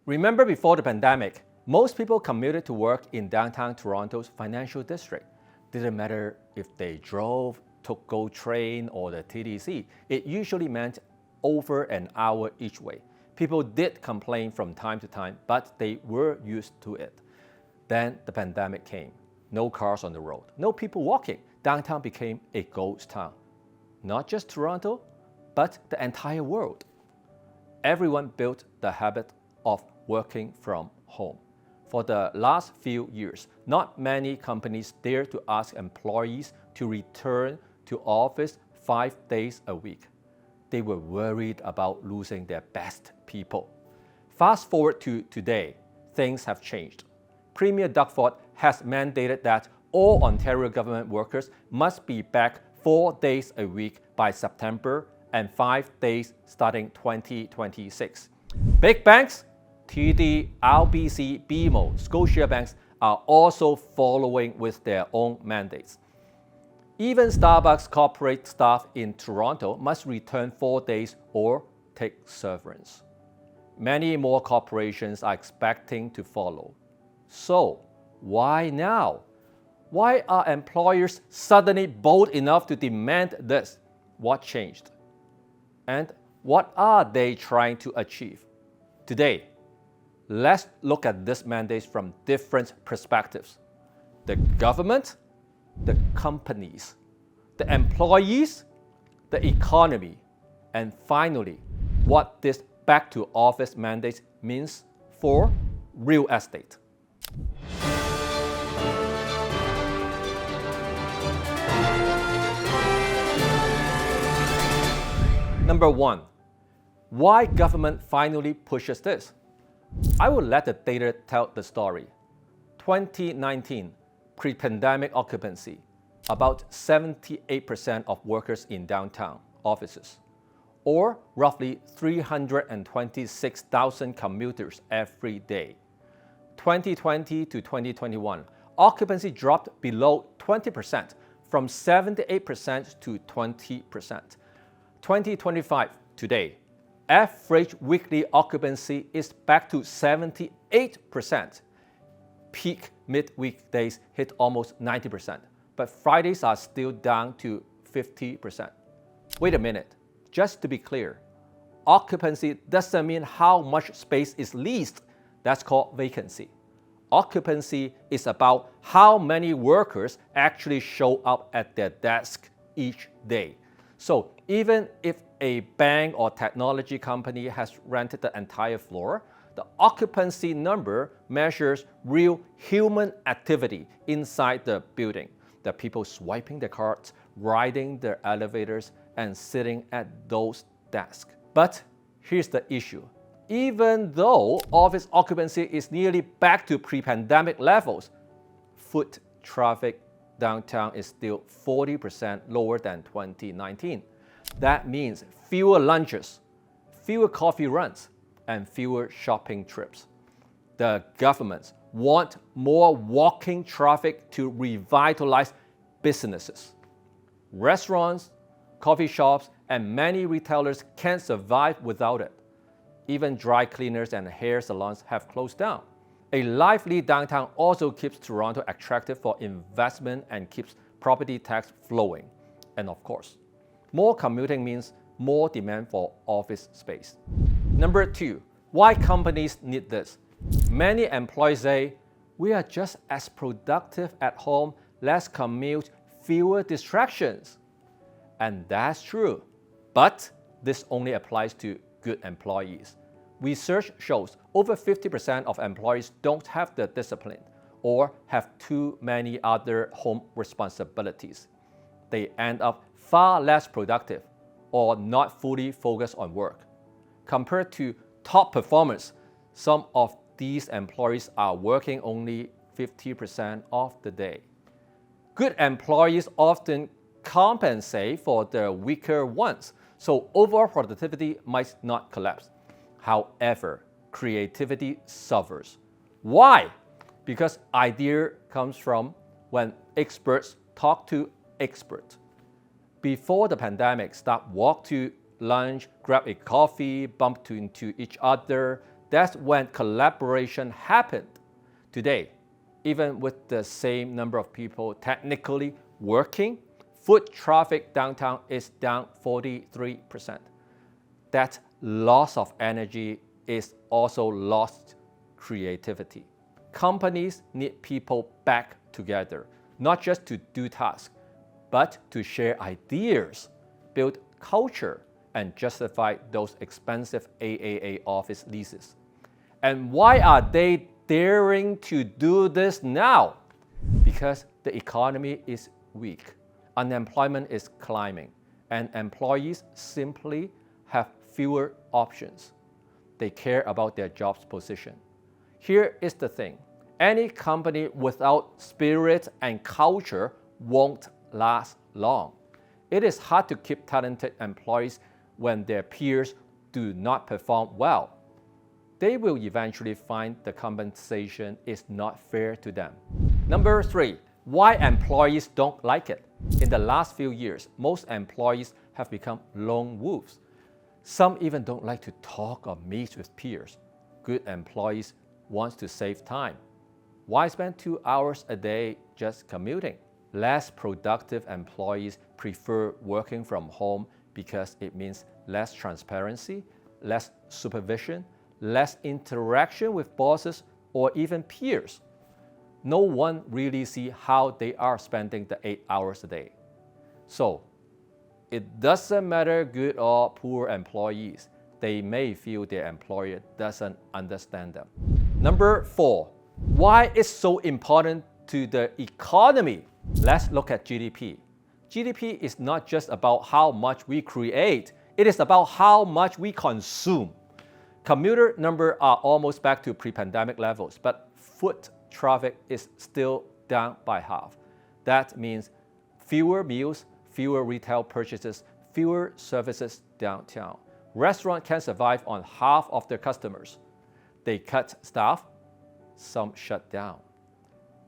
Remember before the pandemic, most people commuted to work in downtown Toronto's financial district. Didn't matter if they drove, took GO train or the TTC, it usually meant over an hour each way. People did complain from time to time, but they were used to it. Then the pandemic came. No cars on the road, no people walking. Downtown became a ghost town. Not just Toronto, but the entire world. Everyone built the habit of working from home. For the last few years, not many companies dare to ask employees to return to office 5 days a week. They were worried about losing their best people. Fast forward to today, things have changed. Premier Doug Ford has mandated that all Ontario government workers must be back 4 days a week by September and 5 days starting 2026. Big banks, TD, RBC, BMO, Scotiabanks are also following with their own mandates. Even Starbucks corporate staff in Toronto must return 4 days or take severance. Many more corporations are expecting to follow. So, why now? Why are employers suddenly bold enough to demand this? What changed? And what are they trying to achieve? Today, let's look at these mandates from different perspectives. The government, the companies, the employees, the economy, and finally, what this back to office mandate means for real estate. Number one, why government finally pushes this? I will let the data tell the story. 2019, pre-pandemic occupancy, about 78% of workers in downtown offices, or roughly 326,000 commuters every day. 2020 to 2021, occupancy dropped below 20%, from 78% to 20%. 2025, today, average weekly occupancy is back to 78%. Peak mid-weekdays hit almost 90%, but Fridays are still down to 50%. Wait a minute, just to be clear, occupancy doesn't mean how much space is leased. That's called vacancy. Occupancy is about how many workers actually show up at their desk each day. So even if a bank or technology company has rented the entire floor, the occupancy number measures real human activity inside the building. The people swiping their cards, riding their elevators, and sitting at those desks. But here's the issue. Even though office occupancy is nearly back to pre-pandemic levels, foot traffic downtown is still 40% lower than 2019. That means fewer lunches, fewer coffee runs, and fewer shopping trips. The governments want more walking traffic to revitalize businesses. Restaurants, coffee shops, and many retailers can't survive without it. Even dry cleaners and hair salons have closed down. A lively downtown also keeps Toronto attractive for investment and keeps property tax flowing. And of course, more commuting means more demand for office space. Number two, why companies need this? Many employees say, we are just as productive at home, less commute, fewer distractions. And that's true. But this only applies to good employees. Research shows over 50% of employees don't have the discipline or have too many other home responsibilities. They end up far less productive or not fully focused on work. Compared to top performers, some of these employees are working only 50% of the day. Good employees often compensate for the weaker ones, so overall productivity might not collapse. However, creativity suffers. Why? Because idea comes from when experts talk to experts. Before the pandemic, staff walked to lunch, grab a coffee, bump into each other, That's when collaboration happened. Today, even with the same number of people technically working, foot traffic downtown is down 43%. That loss of energy is also lost creativity. Companies need people back together, not just to do tasks, but to share ideas, build culture, and justify those expensive AAA office leases. And why are they daring to do this now? Because the economy is weak, unemployment is climbing, and employees simply have fewer options. They care about their job's position. Here is the thing. Any company without spirit and culture won't last long. It is hard to keep talented employees when their peers do not perform well. They will eventually find the compensation is not fair to them. Number 3, why employees don't like it. In the last few years, most employees have become lone wolves. Some even don't like to talk or meet with peers. Good employees want to save time. Why spend 2 hours a day just commuting? Less productive employees prefer working from home because it means less transparency, less supervision, less interaction with bosses or even peers. No one really sees how they are spending the 8 hours a day. So, it doesn't matter good or poor employees. They may feel their employer doesn't understand them. Number 4, why it's so important to the economy? Let's look at GDP. GDP is not just about how much we create, it is about how much we consume. Commuter numbers are almost back to pre-pandemic levels, but foot traffic is still down by half. That means fewer meals, fewer retail purchases, fewer services downtown. Restaurants can survive on half of their customers. They cut staff, some shut down.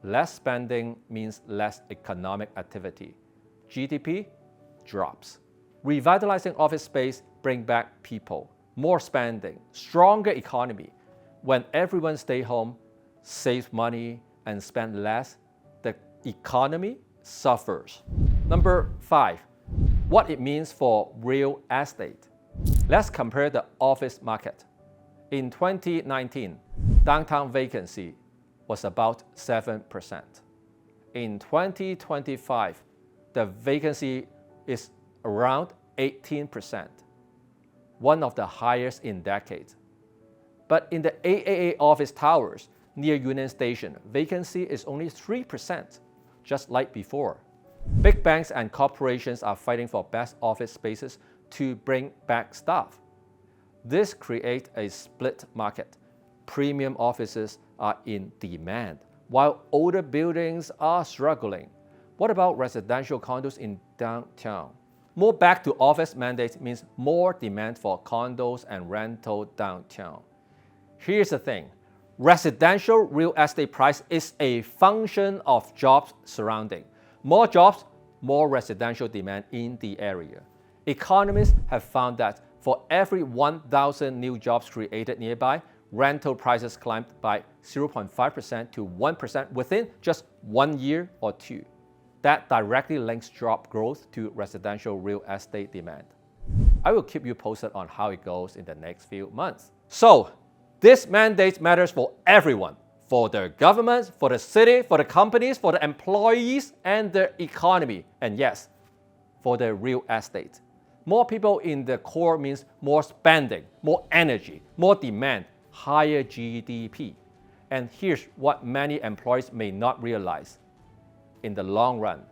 Less spending means less economic activity. GDP drops. Revitalizing office space brings back people, more spending, stronger economy. When everyone stays home, saves money, and spends less, the economy suffers. Number 5, what it means for real estate. Let's compare the office market. In 2019, downtown vacancy was about 7%. In 2025, the vacancy is around 18%, one of the highest in decades. But in the AAA office towers near Union Station, vacancy is only 3%, just like before. Big banks and corporations are fighting for best office spaces to bring back staff. This creates a split market. Premium offices are in demand, while older buildings are struggling. What about residential condos in downtown? More back to office mandates means more demand for condos and rental downtown. Here's the thing. Residential real estate price is a function of jobs surrounding. More jobs, more residential demand in the area. Economists have found that for every 1,000 new jobs created nearby, rental prices climbed by 0.5% to 1% within just 1 year or 2. That directly links job growth to residential real estate demand. I will keep you posted on how it goes in the next few months. So, this mandate matters for everyone, for the governments, for the city, for the companies, for the employees, and the economy. And yes, for the real estate. More people in the core means more spending, more energy, more demand, higher GDP. And here's what many employees may not realize. In the long run,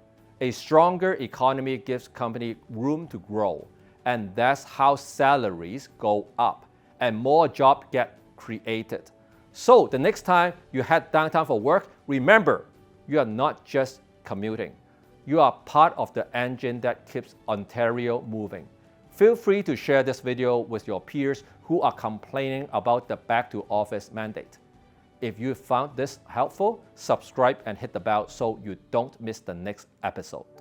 a stronger economy gives companies room to grow, and that's how salaries go up and more jobs get created. So the next time you head downtown for work, remember, you are not just commuting. You are part of the engine that keeps Ontario moving. Feel free to share this video with your peers who are complaining about the back to office mandate. If you found this helpful, subscribe and hit the bell so you don't miss the next episode.